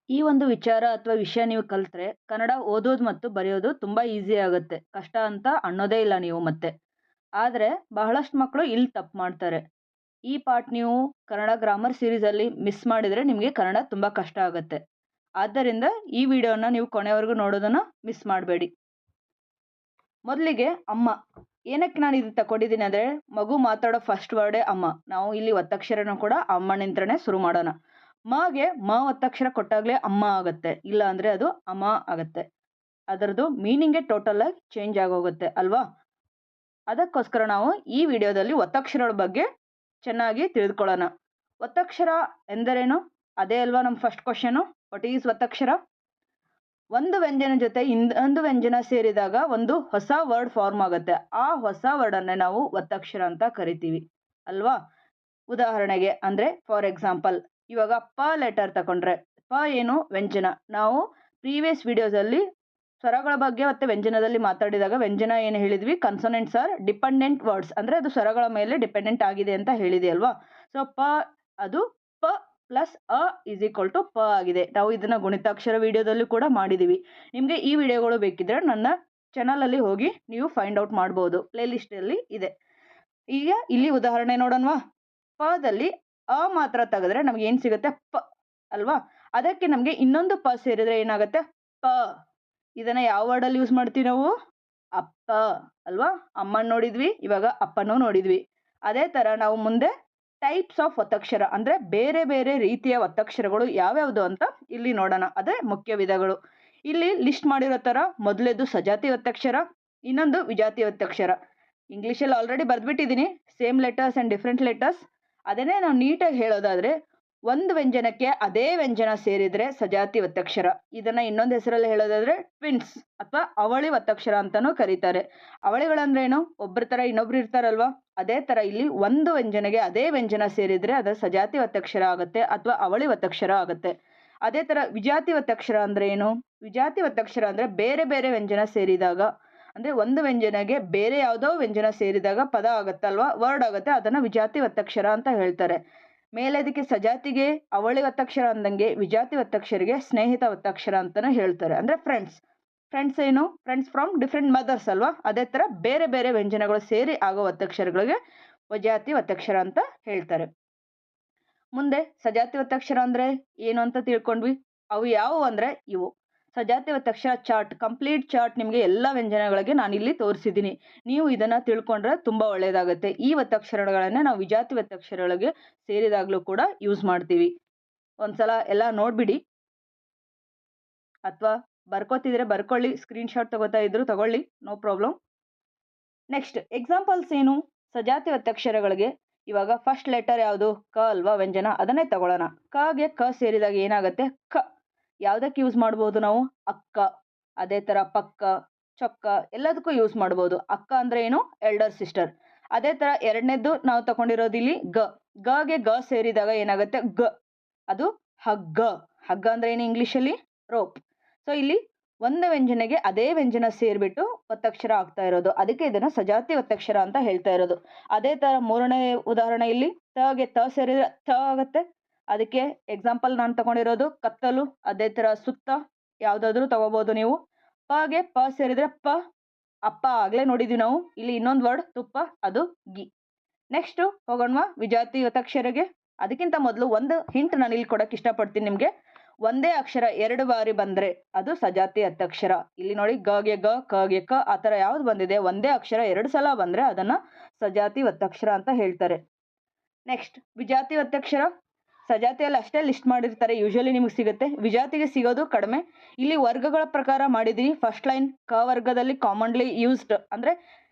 ಈ ಒಂದು ವಿಚಾರ ಅಥವಾ ವಿಷಯ ನೀವು ಕಲ್ತ್ರೆ ಕನ್ನಡ ಓದೋದು ಮತ್ತು ಬರೆಯೋದು ತುಂಬಾ ಈಸಿ ಆಗುತ್ತೆ. ಕಷ್ಟ ಅಂತ ಅನ್ನೋದೇ ಇಲ್ಲ ನೀವು ಮತ್ತೆ. ಆದರೆ ಬಹಳಷ್ಟು ಮಕ್ಕಳು ಇಲ್ಲಿ ತಪ್ಪು ಮಾಡ್ತಾರೆ. ಈ ಪಾರ್ಟ್ ನೀವು ಕನ್ನಡ ಗ್ರಾಮರ್ ಸೀರೀಸಲ್ಲಿ ಮಿಸ್ ಮಾಡಿದರೆ ನಿಮಗೆ ಕನ್ನಡ ತುಂಬ ಕಷ್ಟ ಆಗುತ್ತೆ. ಆದ್ದರಿಂದ ಈ ವಿಡಿಯೋನ ನೀವು ಕೊನೆವರೆಗೂ ನೋಡೋದನ್ನ ಮಿಸ್ ಮಾಡಬೇಡಿ. ಮೊದಲಿಗೆ ಅಮ್ಮ. ಏನಕ್ಕೆ ನಾನು ಇದು ತಗೊಂಡಿದ್ದೀನಿ ಅಂದರೆ ಮಗು ಮಾತಾಡೋ ಫಸ್ಟ್ ವರ್ಡೇ ಅಮ್ಮ. ನಾವು ಇಲ್ಲಿ ಒತ್ತಕ್ಷರನ ಕೂಡ ಅಮ್ಮನಿಂತ್ರನೇ ಶುರು ಮಾಡೋಣ. ಮಗೆ ಒತ್ತಕ್ಷರ ಕೊಟ್ಟಾಗಲೇ ಅಮ್ಮ ಆಗುತ್ತೆ, ಇಲ್ಲ ಅಂದರೆ ಅದು ಅಮ್ಮ ಆಗುತ್ತೆ. ಅದರದ್ದು ಮೀನಿಂಗೇ ಟೋಟಲ್ ಆಗಿ ಚೇಂಜ್ ಆಗೋಗುತ್ತೆ ಅಲ್ವಾ? ಅದಕ್ಕೋಸ್ಕರ ನಾವು ಈ ವಿಡಿಯೋದಲ್ಲಿ ಒತ್ತಕ್ಷರಗಳ ಬಗ್ಗೆ ಚೆನ್ನಾಗಿ ತಿಳಿದುಕೊಳ್ಳೋಣ. ಒತ್ತಕ್ಷರ ಎಂದರೇನು? ಅದೇ ಅಲ್ವಾ ನಮ್ಮ ಫಸ್ಟ್ ಕ್ವಶನು. ವಾಟ್ ಈಸ್ ಒತ್ತಕ್ಷರ? ಒಂದು ವ್ಯಂಜನ ಜೊತೆ ಇನ್ನೊಂದು ವ್ಯಂಜನ ಸೇರಿದಾಗ ಒಂದು ಹೊಸ ವರ್ಡ್ ಫಾರ್ಮ್ ಆಗುತ್ತೆ. ಆ ಹೊಸ ವರ್ಡನ್ನೇ ನಾವು ಒತ್ತಕ್ಷರ ಅಂತ ಕರಿತೀವಿ ಅಲ್ವಾ? ಉದಾಹರಣೆಗೆ ಅಂದರೆ ಫಾರ್ ಎಕ್ಸಾಂಪಲ್, ಇವಾಗ ಪ ಲೆಟರ್ ತಗೊಂಡ್ರೆ ಪ ಏನು? ವ್ಯಂಜನ. ನಾವು ಪ್ರೀವಿಯಸ್ ವಿಡಿಯೋಸಲ್ಲಿ ಸ್ವರಗಳ ಬಗ್ಗೆ ಮತ್ತು ವ್ಯಂಜನದಲ್ಲಿ ಮಾತಾಡಿದಾಗ ವ್ಯಂಜನ ಏನು ಹೇಳಿದ್ವಿ? ಕನ್ಸೋನೆಂಟ್ಸ್ ಆರ್ ಡಿಪೆಂಡೆಂಟ್ ವರ್ಡ್ಸ್, ಅಂದರೆ ಅದು ಸ್ವರಗಳ ಮೇಲೆ ಡಿಪೆಂಡೆಂಟ್ ಆಗಿದೆ ಅಂತ ಹೇಳಿದೆ ಅಲ್ವಾ? ಸೊ ಪ ಅದು ಪ ಪ್ಲಸ್ ಅ ಇಸ್ ಈಕ್ವಲ್ ಟು ಪ ಆಗಿದೆ. ನಾವು ಇದನ್ನ ಗುಣಿತಾಕ್ಷರ ವಿಡಿಯೋದಲ್ಲೂ ಕೂಡ ಮಾಡಿದ್ದೀವಿ. ನಿಮಗೆ ಈ ವಿಡಿಯೋಗಳು ಬೇಕಿದ್ರೆ ನನ್ನ ಚಾನಲಲ್ಲಿ ಹೋಗಿ ನೀವು ಫೈಂಡ್ ಔಟ್ ಮಾಡ್ಬೋದು, ಪ್ಲೇ ಲಿಸ್ಟಲ್ಲಿ ಇದೆ. ಈಗ ಇಲ್ಲಿ ಉದಾಹರಣೆ ನೋಡೋಣವಾ? ಪದಲ್ಲಿ ಅ ಮಾತ್ರ ತೆಗೆದ್ರೆ ನಮ್ಗೆ ಏನು ಸಿಗುತ್ತೆ? ಪ ಅಲ್ವಾ? ಅದಕ್ಕೆ ನಮಗೆ ಇನ್ನೊಂದು ಪ ಸೇರಿದ್ರೆ ಏನಾಗುತ್ತೆ? ಪ. ಇದನ್ನ ಯಾವ ವರ್ಡಲ್ಲಿ ಯೂಸ್ ಮಾಡ್ತೀವಿ ನಾವು? ಅಪ್ಪ ಅಲ್ವಾ? ಅಮ್ಮನ ನೋಡಿದ್ವಿ, ಇವಾಗ ಅಪ್ಪನೂ ನೋಡಿದ್ವಿ. ಅದೇ ಥರ ನಾವು ಮುಂದೆ ಟೈಪ್ಸ್ ಆಫ್ ಒತ್ತಕ್ಷರ ಅಂದರೆ ಬೇರೆ ಬೇರೆ ರೀತಿಯ ಒತ್ತಕ್ಷರಗಳು ಯಾವ್ಯಾವುದು ಅಂತ ಇಲ್ಲಿ ನೋಡೋಣ. ಅದೇ ಮುಖ್ಯ ವಿಧಗಳು. ಇಲ್ಲಿ ಲಿಸ್ಟ್ ಮಾಡಿರೋ ಥರ ಮೊದಲೇದು ಸಜಾತಿ ಒತ್ತಕ್ಷರ, ಇನ್ನೊಂದು ವಿಜಾತಿ ಒತ್ತಕ್ಷರ. ಇಂಗ್ಲೀಷಲ್ಲಿ ಆಲ್ರೆಡಿ ಬರೆದ್ಬಿಟ್ಟಿದ್ದೀನಿ, same letters and different letters. ಅದನ್ನೇ ನಾವು ನೀಟಾಗಿ ಹೇಳೋದಾದರೆ ಒಂದು ವ್ಯಂಜನಕ್ಕೆ ಅದೇ ವ್ಯಂಜನ ಸೇರಿದರೆ ಸಜಾತಿ ಒತ್ತಕ್ಷರ. ಇದನ್ನು ಇನ್ನೊಂದು ಹೆಸರಲ್ಲಿ ಹೇಳೋದಾದರೆ ಟ್ವಿನ್ಸ್ ಅಥವಾ ಅವಳಿ ಒತ್ತಕ್ಷರ ಅಂತಲೂ ಕರೀತಾರೆ. ಅವಳಿಗಳಂದ್ರೇನು? ಒಬ್ಬರ ಥರ ಇನ್ನೊಬ್ರು ಇರ್ತಾರಲ್ವಾ? ಅದೇ ಥರ ಇಲ್ಲಿ ಒಂದು ವ್ಯಂಜನೆಗೆ ಅದೇ ವ್ಯಂಜನ ಸೇರಿದರೆ ಅದು ಸಜಾತಿ ಒತ್ತಕ್ಷರ ಆಗುತ್ತೆ ಅಥವಾ ಅವಳಿ ಒತ್ತಕ್ಷರ ಆಗುತ್ತೆ. ಅದೇ ಥರ ವಿಜಾತಿ ಒತ್ತಕ್ಷರ ಅಂದರೆ ಏನು? ವಿಜಾತಿ ಒತ್ತಕ್ಷರ ಅಂದರೆ ಬೇರೆ ಬೇರೆ ವ್ಯಂಜನ ಸೇರಿದಾಗ, ಅಂದರೆ ಒಂದು ವ್ಯಂಜನೆಗೆ ಬೇರೆ ಯಾವುದೋ ವ್ಯಂಜನ ಸೇರಿದಾಗ ಪದ ಆಗುತ್ತಲ್ವಾ, ವರ್ಡ್ ಆಗುತ್ತೆ, ಅದನ್ನು ವಿಜಾತಿ ಒತ್ತಕ್ಷರ ಅಂತ ಹೇಳ್ತಾರೆ. ಮೇಲೆದಕ್ಕೆ ಸಜಾತಿಗೆ ಅವಳಿ ಒತ್ತಕ್ಷರ ಅಂದಂಗೆ ವಿಜಾತಿ ಒತ್ತಕ್ಷರಿಗೆ ಸ್ನೇಹಿತ ಒತ್ತಕ್ಷರ ಅಂತಲೂ ಹೇಳ್ತಾರೆ, ಅಂದರೆ ಫ್ರೆಂಡ್ಸ್. ಫ್ರೆಂಡ್ಸ್ ಏನು? ಫ್ರೆಂಡ್ಸ್ ಫ್ರಮ್ ಡಿಫ್ರೆಂಟ್ ಮದರ್ಸ್ ಅಲ್ವಾ? ಅದೇ ಥರ ಬೇರೆ ಬೇರೆ ವ್ಯಂಜನಗಳು ಸೇರಿ ಆಗೋ ಒತ್ತಕ್ಷರಗಳಿಗೆ ವಿಜಾತಿ ಒತ್ತಕ್ಷರ ಅಂತ ಹೇಳ್ತಾರೆ. ಮುಂದೆ ಸಜಾತಿ ಒತ್ತಕ್ಷರ ಅಂದರೆ ಏನು ಅಂತ ತಿಳ್ಕೊಂಡ್ವಿ. ಅವು ಯಾವುವು ಅಂದರೆ ಇವು. ಸಜಾತಿ ಒತ್ತಕ್ಷರ ಚಾರ್ಟ್, ಕಂಪ್ಲೀಟ್ ಚಾರ್ಟ್ ನಿಮಗೆ ಎಲ್ಲ ವ್ಯಂಜನಗಳಿಗೆ ನಾನು ಇಲ್ಲಿ ತೋರಿಸಿದ್ದೀನಿ. ನೀವು ಇದನ್ನು ತಿಳ್ಕೊಂಡ್ರೆ ತುಂಬ ಒಳ್ಳೆಯದಾಗುತ್ತೆ. ಈ ಒತ್ತಕ್ಷರಗಳನ್ನೇ ನಾವು ವಿಜಾತಿ ಒತ್ತಕ್ಷರಗಳಿಗೆ ಸೇರಿದಾಗಲೂ ಕೂಡ ಯೂಸ್ ಮಾಡ್ತೀವಿ. ಒಂದ್ಸಲ ಎಲ್ಲ ನೋಡ್ಬಿಡಿ, ಅಥವಾ ಬರ್ಕೋತಿದ್ರೆ ಬರ್ಕೊಳ್ಳಿ, ಸ್ಕ್ರೀನ್ಶಾಟ್ ತಗೋತಾ ಇದ್ರು ತಗೊಳ್ಳಿ, ನೋ ಪ್ರಾಬ್ಲಮ್. ನೆಕ್ಸ್ಟ್ ಎಕ್ಸಾಂಪಲ್ಸ್ ಏನು ಸಜಾತಿ ಒತ್ತಕ್ಷರಗಳಿಗೆ? ಇವಾಗ ಫಸ್ಟ್ ಲೆಟರ್ ಯಾವುದು? ಕ ಅಲ್ವಾ ವ್ಯಂಜನ, ಅದನ್ನೇ ತಗೊಳ್ಳೋಣ. ಕಗೆ ಕ ಸೇರಿದಾಗ ಏನಾಗುತ್ತೆ? ಕ. ಯಾವುದಕ್ಕೆ ಯೂಸ್ ಮಾಡ್ಬೋದು ನಾವು? ಅಕ್ಕ. ಅದೇ ಥರ ಪಕ್ಕ, ಚೊಕ್ಕ ಎಲ್ಲದಕ್ಕೂ ಯೂಸ್ ಮಾಡ್ಬೋದು. ಅಕ್ಕ ಅಂದರೆ ಏನು? Elder sister. ಅದೇ ಥರ ಎರಡನೇದ್ದು ನಾವು ತಗೊಂಡಿರೋದು ಇಲ್ಲಿ ಗ. ಗೆ ಗ ಸೇರಿದಾಗ ಏನಾಗುತ್ತೆ? ಗ. ಅದು ಹಗ್ಗ. ಹಗ್ಗ ಅಂದರೆ ಏನು ಇಂಗ್ಲೀಷಲ್ಲಿ? ರೋಪ್. ಸೊ ಇಲ್ಲಿ ಒಂದು ವ್ಯಂಜನೆಗೆ ಅದೇ ವ್ಯಂಜನ ಸೇರಿಬಿಟ್ಟು ಒತ್ತಕ್ಷರ ಆಗ್ತಾ ಇರೋದು, ಅದಕ್ಕೆ ಇದನ್ನು ಸಜಾತಿ ಒತ್ತಕ್ಷರ ಅಂತ ಹೇಳ್ತಾ ಇರೋದು. ಅದೇ ಥರ ಮೂರನೇ ಉದಾಹರಣೆ ಇಲ್ಲಿ ಗೆ ತ ಸೇರಿದ್ರೆ ತ ಆಗುತ್ತೆ. ಅದಕ್ಕೆ ಎಕ್ಸಾಂಪಲ್ ನಾನು ತಗೊಂಡಿರೋದು ಕತ್ತಲು. ಅದೇ ಥರ ಸುತ್ತ, ಯಾವುದಾದ್ರೂ ತಗೋಬೋದು ನೀವು. ಗೆ ಪ ಸೇರಿದ್ರೆ ಪ, ಅಪ್ಪ ಆಗಲೇ ನೋಡಿದ್ವಿ ನಾವು. ಇಲ್ಲಿ ಇನ್ನೊಂದು ವರ್ಡ್ ತುಪ್ಪ, ಅದು ಗಿ. ನೆಕ್ಸ್ಟು ಹೋಗೋಣವಾ ವಿಜಾತಿ ಒತ್ತಕ್ಷರಗೆ. ಅದಕ್ಕಿಂತ ಮೊದಲು ಒಂದು ಹಿಂಟ್ ನಾನು ಇಲ್ಲಿ ಕೊಡೋಕ್ಕೆ ಇಷ್ಟಪಡ್ತೀನಿ ನಿಮಗೆ. ಒಂದೇ ಅಕ್ಷರ ಎರಡು ಬಾರಿ ಬಂದರೆ ಅದು ಸಜಾತಿ ಒತ್ತಕ್ಷರ. ಇಲ್ಲಿ ನೋಡಿ ಗೆ ಗ, ಗೆ ಕ, ಆ ಥರ ಯಾವ್ದು ಬಂದಿದೆ ಒಂದೇ ಅಕ್ಷರ ಎರಡು ಸಲ ಬಂದರೆ ಅದನ್ನು ಸಜಾತಿ ಒತ್ತಕ್ಷರ ಅಂತ ಹೇಳ್ತಾರೆ. ನೆಕ್ಸ್ಟ್ ವಿಜಾತಿ ಒತ್ತಕ್ಷರ. ಸಜಾತಿಯಲ್ಲಿ ಅಷ್ಟೇ ಲಿಸ್ಟ್ ಮಾಡಿರ್ತಾರೆ, ಯೂಶಲಿ ನಿಮಗೆ ಸಿಗುತ್ತೆ. ವಿಜಾತಿಗೆ ಸಿಗೋದು ಕಡಿಮೆ. ಇಲ್ಲಿ ವರ್ಗಗಳ ಪ್ರಕಾರ ಮಾಡಿದ್ದೀನಿ. ಫಸ್ಟ್ ಲೈನ್ ಕ ವರ್ಗದಲ್ಲಿ ಕಾಮನ್ಲಿ ಯೂಸ್ಡ್, ಅಂದರೆ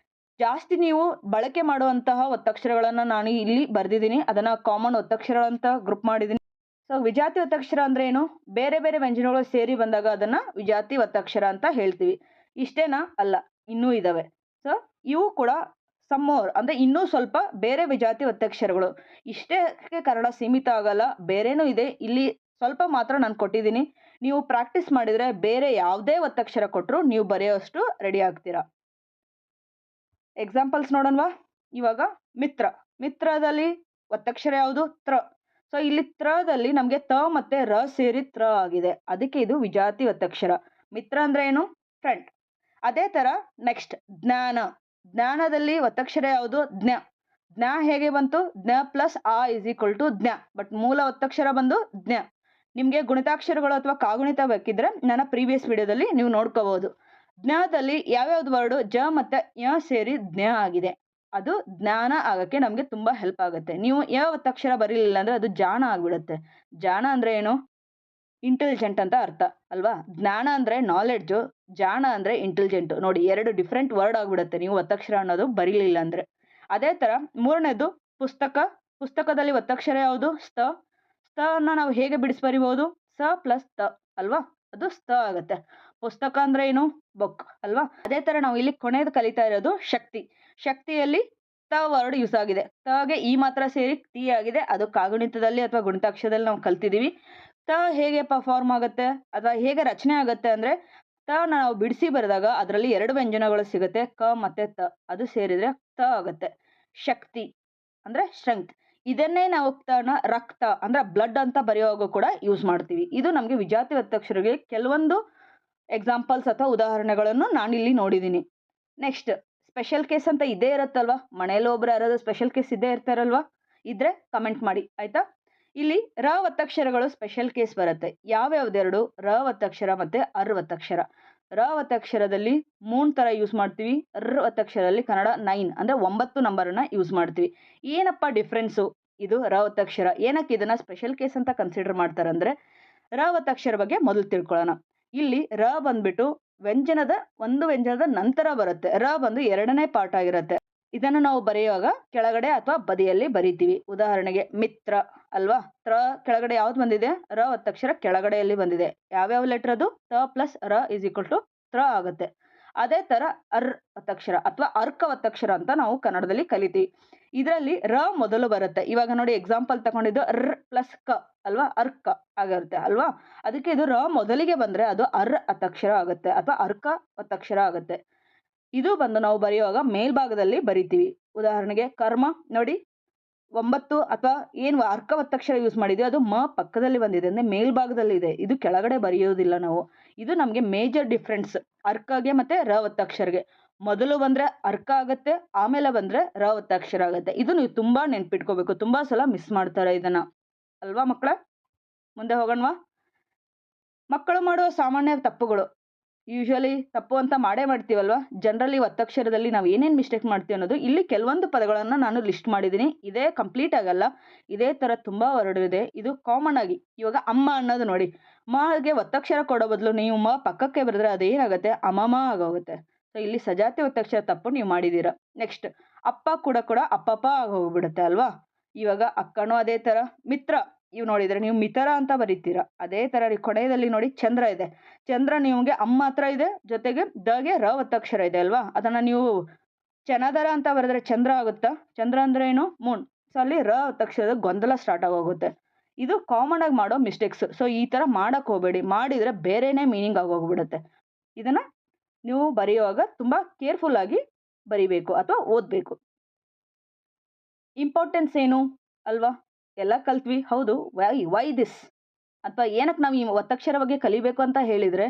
ಜಾಸ್ತಿ ನೀವು ಬಳಕೆ ಮಾಡುವಂತಹ ಒತ್ತಕ್ಷರಗಳನ್ನು ನಾನು ಇಲ್ಲಿ ಬರೆದಿದ್ದೀನಿ. ಅದನ್ನು ಕಾಮನ್ ಒತ್ತಕ್ಷರ ಅಂತ ಗ್ರೂಪ್ ಮಾಡಿದ್ದೀನಿ. ಸೊ ವಿಜಾತಿ ಒತ್ತಕ್ಷರ ಅಂದರೆ ಏನು? ಬೇರೆ ಬೇರೆ ವ್ಯಂಜನಗಳು ಸೇರಿ ಬಂದಾಗ ಅದನ್ನು ವಿಜಾತಿ ಒತ್ತಕ್ಷರ ಅಂತ ಹೇಳ್ತೀವಿ. ಇಷ್ಟೇನಾ? ಅಲ್ಲ, ಇನ್ನೂ ಇದ್ದಾವೆ. ಸೊ ಇವು ಕೂಡ ಸಮ್ಮೋರ್, ಅಂದರೆ ಇನ್ನೂ ಸ್ವಲ್ಪ ಬೇರೆ ವಿಜಾತಿ ಒತ್ತಕ್ಷರಗಳು. ಇಷ್ಟೇ ಕನ್ನಡ ಸೀಮಿತ ಆಗಲ್ಲ, ಬೇರೆನೂ ಇದೆ. ಇಲ್ಲಿ ಸ್ವಲ್ಪ ಮಾತ್ರ ನಾನು ಕೊಟ್ಟಿದ್ದೀನಿ. ನೀವು ಪ್ರಾಕ್ಟೀಸ್ ಮಾಡಿದರೆ ಬೇರೆ ಯಾವುದೇ ಒತ್ತಕ್ಷರ ಕೊಟ್ಟರು ನೀವು ಬರೆಯೋಷ್ಟು ರೆಡಿ ಆಗ್ತೀರಾ. ಎಕ್ಸಾಂಪಲ್ಸ್ ನೋಡೋಣವಾ? ಇವಾಗ ಮಿತ್ರ. ಮಿತ್ರದಲ್ಲಿ ಒತ್ತಕ್ಷರ ಯಾವುದು? ತ್ರ. ಸೊ ಇಲ್ಲಿ ತ್ರದಲ್ಲಿ ನಮಗೆ ತ ಮತ್ತೆ ರ ಸೇರಿ ತ್ರ ಆಗಿದೆ. ಅದಕ್ಕೆ ಇದು ವಿಜಾತಿ ಒತ್ತಕ್ಷರ. ಮಿತ್ರ ಅಂದ್ರೆ ಏನು? ಫ್ರೆಂಡ್. ಅದೇ ತರ ನೆಕ್ಸ್ಟ್ ಜ್ಞಾನ. ಜ್ಞಾನದಲ್ಲಿ ಒತ್ತಕ್ಷರ ಯಾವುದು? ಜ್ಞ. ಜ್ಞ ಹೇಗೆ ಬಂತು? ಜ್ಞ ಪ್ಲಸ್ ಆ ಇಸ್ ಈಕ್ವಲ್ ಟು ಜ್ಞ. ಬಟ್ ಮೂಲ ಒತ್ತಕ್ಷರ ಬಂದು ಜ್ಞ. ನಿಮಗೆ ಗುಣಿತಾಕ್ಷರಗಳು ಅಥವಾ ಕಾಗುಣಿತ ಬೇಕಿದ್ರೆ ನನ್ನ ಪ್ರೀವಿಯಸ್ ವಿಡಿಯೋದಲ್ಲಿ ನೀವು ನೋಡ್ಕೋಬಹುದು. ಜ್ಞಾನದಲ್ಲಿ ಯಾವ್ಯಾವ್ದು ವರ್ಡು ಜ ಮತ್ತೆ ಯ ಸೇರಿ ಜ್ಞ ಆಗಿದೆ. ಅದು ಜ್ಞಾನ ಆಗಕ್ಕೆ ನಮಗೆ ತುಂಬಾ ಹೆಲ್ಪ್ ಆಗುತ್ತೆ. ನೀವು ಯ ಒತ್ತಕ್ಷರ ಬರೀಲಿಲ್ಲ ಅಂದ್ರೆ ಅದು ಜಾಣ ಆಗ್ಬಿಡುತ್ತೆ. ಜಾಣ ಅಂದ್ರೆ ಏನು? ಇಂಟೆಲಿಜೆಂಟ್ ಅಂತ ಅರ್ಥ ಅಲ್ವಾ? ಜ್ಞಾನ ಅಂದ್ರೆ ನಾಲೆಡ್ಜು, ಜಾಣ ಅಂದ್ರೆ ಇಂಟೆಲಿಜೆಂಟ್. ನೋಡಿ, ಎರಡು ಡಿಫ್ರೆಂಟ್ ವರ್ಡ್ ಆಗ್ಬಿಡುತ್ತೆ ನೀವು ಒತ್ತಕ್ಷರ ಅನ್ನೋದು ಬರೀಲಿಲ್ಲ ಅಂದ್ರೆ. ಅದೇ ತರ ಮೂರನೇದು ಪುಸ್ತಕ. ಪುಸ್ತಕದಲ್ಲಿ ಒತ್ತಕ್ಷರ ಯಾವುದು? ಸ್ತ. ಸ್ತ ಅನ್ನ ನಾವು ಹೇಗೆ ಬಿಡಿಸಿ ಬರಿಬಹುದು? ಸ ಪ್ಲಸ್ ತ ಅಲ್ವಾ? ಅದು ಸ್ತ ಆಗುತ್ತೆ. ಪುಸ್ತಕ ಅಂದ್ರೆ ಏನು? ಬುಕ್ ಅಲ್ವಾ? ಅದೇ ತರ ನಾವು ಇಲ್ಲಿ ಕೊನೆಯದು ಕಲಿತಾ ಇರೋದು ಶಕ್ತಿ. ಶಕ್ತಿಯಲ್ಲಿ ತ ವರ್ಡ್ ಯೂಸ್ ಆಗಿದೆ. ತಗೆ ಈ ಮಾತ್ರ ಸೇರಿ ಟಿ ಆಗಿದೆ. ಅದು ಕಾಗುಣಿತದಲ್ಲಿ ಅಥವಾ ಗುಣಿತಾಕ್ಷರದಲ್ಲಿ ನಾವು ಕಲ್ತಿದೀವಿ. ತ ಹೇಗೆ ಪರ್ಫಾರ್ಮ್ ಆಗುತ್ತೆ ಅಥವಾ ಹೇಗೆ ರಚನೆ ಆಗುತ್ತೆ ಅಂದ್ರೆ, ತ ನಾವು ಬಿಡಿಸಿ ಬರೆದಾಗ ಅದರಲ್ಲಿ ಎರಡು ವ್ಯಂಜನಗಳು ಸಿಗುತ್ತೆ, ಕ ಮತ್ತೆ ತ. ಅದು ಸೇರಿದ್ರೆ ತ ಆಗುತ್ತೆ. ಶಕ್ತಿ ಅಂದ್ರೆ ಸ್ಟ್ರೆಂತ್. ಇದನ್ನೇ ನಾವು ರಕ್ತ ಅಂದ್ರೆ ಬ್ಲಡ್ ಅಂತ ಬರೆಯುವಾಗ ಕೂಡ ಯೂಸ್ ಮಾಡ್ತೀವಿ. ಇದು ನಮಗೆ ವಿಜಾತಿ ಒತ್ತಕ್ಷರಗಳಿಗೆ ಕೆಲವೊಂದು ಎಕ್ಸಾಂಪಲ್ಸ್ ಅಥವಾ ಉದಾಹರಣೆಗಳನ್ನು ನಾನಿಲ್ಲಿ ನೋಡಿದ್ದೀನಿ. ನೆಕ್ಸ್ಟ್ ಸ್ಪೆಷಲ್ ಕೇಸ್ ಅಂತ ಇದೇ ಇರುತ್ತಲ್ವಾ? ಮನೆಯಲ್ಲಿ ಒಬ್ರು ಯಾರಾದ್ರೂ ಸ್ಪೆಷಲ್ ಕೇಸ್ ಇದ್ದೇ ಇರ್ತಾರಲ್ವಾ? ಇದ್ರೆ ಕಮೆಂಟ್ ಮಾಡಿ ಆಯ್ತಾ? ಇಲ್ಲಿ ರ ಒತ್ತಕ್ಷರಗಳು ಸ್ಪೆಷಲ್ ಕೇಸ್ ಬರುತ್ತೆ. ಯಾವ್ಯಾವ್ದೆರಡು? ರ ಒತ್ತಕ್ಷರ ಮತ್ತೆ ಅರ್ ಒತ್ತಕ್ಷರ. ರ ಒತ್ತಕ್ಷರದಲ್ಲಿ 3 ತರ ಯೂಸ್ ಮಾಡ್ತೀವಿ. ರ್ ಒತ್ತಕ್ಷರದಲ್ಲಿ ಕನ್ನಡ 9 ಅಂದ್ರೆ 9 ನಂಬರನ್ನ ಯೂಸ್ ಮಾಡ್ತೀವಿ. ಏನಪ್ಪ ಡಿಫ್ರೆನ್ಸು? ಇದು ರ ಒತ್ತಕ್ಷರ. ಏನಕ್ಕೆ ಇದನ್ನ ಸ್ಪೆಷಲ್ ಕೇಸ್ ಅಂತ ಕನ್ಸಿಡರ್ ಮಾಡ್ತಾರೆ ಅಂದ್ರೆ, ರ ಒತ್ತಕ್ಷರ ಬಗ್ಗೆ ಮೊದಲು ತಿಳ್ಕೊಳ್ಳೋಣ. ಇಲ್ಲಿ ರ ಬಂದ್ಬಿಟ್ಟು ಒಂದು ವ್ಯಂಜನದ ನಂತರ ಬರುತ್ತೆ. ರ ಬಂದು ಎರಡನೇ ಪಾರ್ಟ್ ಆಗಿರುತ್ತೆ. ಇದನ್ನು ನಾವು ಬರೆಯುವಾಗ ಕೆಳಗಡೆ ಅಥವಾ ಬದಿಯಲ್ಲಿ ಬರಿತೀವಿ. ಉದಾಹರಣೆಗೆ ಮಿತ್ರ ಅಲ್ವಾ? ತ್ರ ಕೆಳಗಡೆ ಯಾವ್ದು ಬಂದಿದೆ? ರ ಒತ್ತಕ್ಷರ ಕೆಳಗಡೆಯಲ್ಲಿ ಬಂದಿದೆ. ಯಾವ್ಯಾವ ಲೆಟರ್ ಅದು? ತ ಪ್ಲಸ್ ರ ಇಸ್ ಈಕ್ವಲ್ ಟು ತ್ರ ಆಗುತ್ತೆ. ಅದೇ ತರ ಅರ್ ಒತ್ತಕ್ಷರ ಅಥವಾ ಅರ್ಕ ಒತ್ತಕ್ಷರ ಅಂತ ನಾವು ಕನ್ನಡದಲ್ಲಿ ಕಲಿತೀವಿ. ಇದರಲ್ಲಿ ರ ಮೊದಲು ಬರುತ್ತೆ. ಇವಾಗ ನೋಡಿ, ಎಕ್ಸಾಂಪಲ್ ತಗೊಂಡಿದ್ದು ರ್ ಪ್ಲಸ್ ಕ ಅಲ್ವಾ? ಅರ್ಕ ಆಗಿರುತ್ತೆ ಅಲ್ವಾ? ಅದಕ್ಕೆ ಇದು ರ ಮೊದಲಿಗೆ ಬಂದ್ರೆ ಅದು ಅರ್ ಒತ್ತಕ್ಷರ ಆಗುತ್ತೆ ಅಥವಾ ಅರ್ಕ ಒತ್ತಕ್ಷರ ಆಗುತ್ತೆ. ಇದು ಬಂದು ನಾವು ಬರೆಯುವಾಗ ಮೇಲ್ಭಾಗದಲ್ಲಿ ಬರಿತೀವಿ. ಉದಾಹರಣೆಗೆ ಕರ್ಮ ನೋಡಿ, 9 ಅಥವಾ ಏನು ಅರ್ಕ ಒತ್ತಕ್ಷರ ಯೂಸ್ ಮಾಡಿದ್ವಿ ಅದು ಮ ಪಕ್ಕದಲ್ಲಿ ಬಂದಿದೆ ಅಂದ್ರೆ ಮೇಲ್ಭಾಗದಲ್ಲಿ ಇದೆ. ಇದು ಕೆಳಗಡೆ ಬರೆಯೋದಿಲ್ಲ ನಾವು. ಇದು ನಮಗೆ ಮೇಜರ್ ಡಿಫ್ರೆನ್ಸ್ ಅರ್ಕಗೆ ಮತ್ತೆ ರ ಒತ್ತಕ್ಷರಗೆ. ಮೊದಲು ಬಂದ್ರೆ ಅರ್ಕ ಆಗುತ್ತೆ, ಆಮೇಲೆ ಬಂದ್ರೆ ರ ಒತ್ತಕ್ಷರ ಆಗುತ್ತೆ. ಇದು ನೀವು ತುಂಬಾ ನೆನ್ಪಿಟ್ಕೋಬೇಕು. ತುಂಬಾ ಸಲ ಮಿಸ್ ಮಾಡ್ತಾರೆ ಇದನ್ನ ಅಲ್ವಾ ಮಕ್ಕಳ? ಮುಂದೆ ಹೋಗೋಣವಾ? ಮಕ್ಕಳು ಮಾಡುವ ಸಾಮಾನ್ಯ ತಪ್ಪುಗಳು. ಯೂಶುವಲಿ ತಪ್ಪು ಅಂತ ಮಾಡೇ ಮಾಡ್ತೀವಲ್ವಾ? ಜನರಲಿ ಒತ್ತಕ್ಷರದಲ್ಲಿ ನಾವು ಏನೇನು ಮಿಸ್ಟೇಕ್ ಮಾಡ್ತೀವಿ ಅನ್ನೋದು ಇಲ್ಲಿ ಕೆಲವೊಂದು ಪದಗಳನ್ನು ನಾನು ಲಿಸ್ಟ್ ಮಾಡಿದ್ದೀನಿ. ಇದೇ ಕಂಪ್ಲೀಟ್ ಆಗಲ್ಲ, ಇದೇ ಥರ ತುಂಬ ವರ್ಡ್ ಇದೆ. ಇದು ಕಾಮನ್ ಆಗಿ ಇವಾಗ ಅಮ್ಮ ಅನ್ನೋದು ನೋಡಿ, ಮಗೆ ಒತ್ತಕ್ಷರ ಕೊಡೋ ಬದಲು ನೀವು ಮ ಪಕ್ಕಕ್ಕೆ ಬರೆದ್ರೆ ಅದೇನಾಗುತ್ತೆ? ಅಮ್ಮಮ್ಮ ಆಗೋಗುತ್ತೆ. ಸೊ ಇಲ್ಲಿ ಸಜಾತಿ ಒತ್ತಕ್ಷರ ತಪ್ಪು ನೀವು ಮಾಡಿದ್ದೀರಾ. ನೆಕ್ಸ್ಟ್ ಅಪ್ಪ ಕೂಡ ಅಪ್ಪಪ್ಪ ಆಗೋಗ್ಬಿಡುತ್ತೆ ಅಲ್ವಾ? ಇವಾಗ ಅಕ್ಕನೂ ಅದೇ ಥರ. ಮಿತ್ರ ಇವು ನೋಡಿದ್ರೆ ನೀವು ಮಿತರ ಅಂತ ಬರೀತೀರಾ. ಅದೇ ತರ ಕೊನೆಯಲ್ಲಿ ನೋಡಿ ಚಂದ್ರ ಇದೆ. ಚಂದ್ರ ನಿಮಗೆ ಅಮ್ಮ ಹತ್ರ ಇದೆ, ಜೊತೆಗೆ ಗೆ ರ ಒತ್ತಕ್ಷರ ಇದೆ ಅಲ್ವಾ? ಅದನ್ನ ನೀವು ಚನದರ ಅಂತ ಬರೆದ್ರೆ ಚಂದ್ರ ಆಗುತ್ತಾ? ಚಂದ್ರ ಅಂದ್ರೆ ಏನು? ಮೂನ್. ಸೊ ಅಲ್ಲಿ ರ ಒತ್ತಕ್ಷರದ ಗೊಂದಲ ಸ್ಟಾರ್ಟ್ ಆಗೋಗುತ್ತೆ. ಇದು ಕಾಮನ್ ಆಗಿ ಮಾಡೋ ಮಿಸ್ಟೇಕ್ಸ್. ಸೊ ಈ ತರ ಮಾಡಕ್ ಹೋಗಬೇಡಿ. ಮಾಡಿದ್ರೆ ಬೇರೆನೆ ಮೀನಿಂಗ್ ಆಗೋಗ್ಬಿಡುತ್ತೆ. ಇದನ್ನ ನೀವು ಬರೆಯುವಾಗ ತುಂಬಾ ಕೇರ್ಫುಲ್ ಆಗಿ ಬರಿಬೇಕು ಅಥವಾ ಓದ್ಬೇಕು. ಇಂಪಾರ್ಟೆನ್ಸ್ ಏನು ಅಲ್ವಾ? ಎಲ್ಲ ಕಲ್ತ್ವಿ ಹೌದು. ವೈ ದಿಸ್ ಅಥವಾ ಏನಕ್ಕೆ ನಾವು ಈ ಒತ್ತಕ್ಷರ ಬಗ್ಗೆ ಕಲಿಬೇಕು ಅಂತ ಹೇಳಿದ್ರೆ,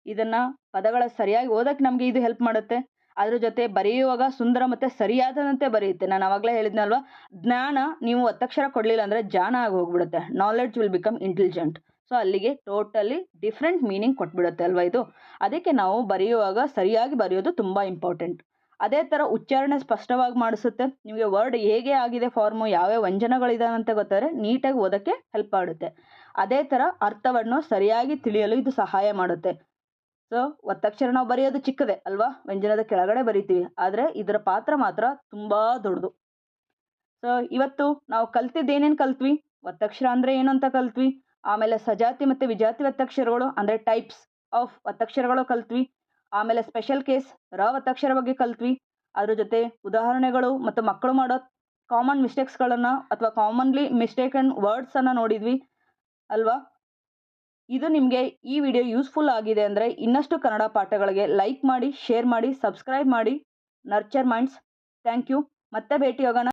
ಇದನ್ನ ಪದಗಳ ಸರಿಯಾಗಿ ಓದಕ್ಕೆ ನಮಗೆ ಇದು ಹೆಲ್ಪ್ ಮಾಡುತ್ತೆ. ಅದ್ರ ಜೊತೆ ಬರೆಯುವಾಗ ಸುಂದರ ಮತ್ತೆ ಸರಿಯಾದಂತೆ ಬರೆಯುತ್ತೆ. ನಾನು ಅವಾಗಲೇ ಹೇಳಿದ್ನಲ್ವಾ, ಜ್ಞಾನ ನೀವು ಒತ್ತಕ್ಷರ ಕೊಡ್ಲಿಲ್ಲ ಅಂದ್ರೆ ಜಾಣ ಆಗಿ ಹೋಗ್ಬಿಡುತ್ತೆ. Knowledge will become intelligent. So ಅಲ್ಲಿಗೆ ಟೋಟಲಿ ಡಿಫ್ರೆಂಟ್ ಮೀನಿಂಗ್ ಕೊಟ್ಬಿಡುತ್ತೆ ಅಲ್ವಾ ಇದು. ಅದಕ್ಕೆ ನಾವು ಬರೆಯುವಾಗ ಸರಿಯಾಗಿ ಬರೆಯೋದು ತುಂಬಾ ಇಂಪಾರ್ಟೆಂಟ್. ಅದೇ ತರ ಉಚ್ಚಾರಣೆ ಸ್ಪಷ್ಟವಾಗಿ ಮಾಡಿಸುತ್ತೆ. ನಿಮಗೆ ವರ್ಡ್ ಹೇಗೆ ಆಗಿದೆ ಫಾರ್ಮು, ಯಾವ್ಯಾವ ವ್ಯಂಜನಗಳಿದಾವೆ ಅಂತ ಗೊತ್ತಾದ್ರೆ ನೀಟಾಗಿ ಓದಕ್ಕೆ ಹೆಲ್ಪ್ ಮಾಡುತ್ತೆ. ಅದೇ ತರ ಅರ್ಥವನ್ನು ಸರಿಯಾಗಿ ತಿಳಿಯಲು ಇದು ಸಹಾಯ ಮಾಡುತ್ತೆ. ಸೊ ಒತ್ತಕ್ಷರ ನಾವು ಬರೆಯೋದು ಚಿಕ್ಕದೆ ಅಲ್ವಾ? ವ್ಯಂಜನದ ಕೆಳಗಡೆ ಬರಿತೀವಿ, ಆದ್ರೆ ಇದರ ಪಾತ್ರ ಮಾತ್ರ ತುಂಬಾ ದೊಡ್ಡದು. ಸೊ ಇವತ್ತು ನಾವು ಕಲ್ತಿದ್ದೇನೇನು ಕಲ್ತ್ವಿ? ಒತ್ತಕ್ಷರ ಅಂದ್ರೆ ಏನು ಅಂತ ಕಲ್ತ್ವಿ. ಆಮೇಲೆ ಸಜಾತಿ ಮತ್ತೆ ವಿಜಾತಿ ಒತ್ತಕ್ಷರಗಳು ಅಂದ್ರೆ ಟೈಪ್ಸ್ ಆಫ್ ಒತ್ತಕ್ಷರಗಳು ಕಲ್ತ್ವಿ. ಆಮೇಲೆ ಸ್ಪೆಷಲ್ ಕೇಸ್ ರ ಒತ್ತಕ್ಷರ ಬಗ್ಗೆ ಕಲ್ತ್ವಿ. ಅದ್ರ ಜೊತೆ ಉದಾಹರಣೆಗಳು ಮತ್ತು ಮಕ್ಕಳು ಮಾಡೋ ಕಾಮನ್ ಮಿಸ್ಟೇಕ್ಸ್ಗಳನ್ನ ಅಥವಾ ಕಾಮನ್ಲಿ ಮಿಸ್ಟೇಕನ್ ವರ್ಡ್ಸ್ ಅನ್ನ ನೋಡಿದ್ವಿ ಅಲ್ವಾ? ಇದು ನಿಮಗೆ ಈ ವಿಡಿಯೋ ಯೂಸ್ಫುಲ್ ಆಗಿದೆ ಅಂದರೆ ಇನ್ನಷ್ಟು ಕನ್ನಡ ಪಾಠಗಳಿಗೆ ಲೈಕ್ ಮಾಡಿ, ಶೇರ್ ಮಾಡಿ, ಸಬ್ಸ್ಕ್ರೈಬ್ ಮಾಡಿ. Nurture minds. Thank you. ಮತ್ತೆ ಭೇಟಿ ಹೋಗೋಣ.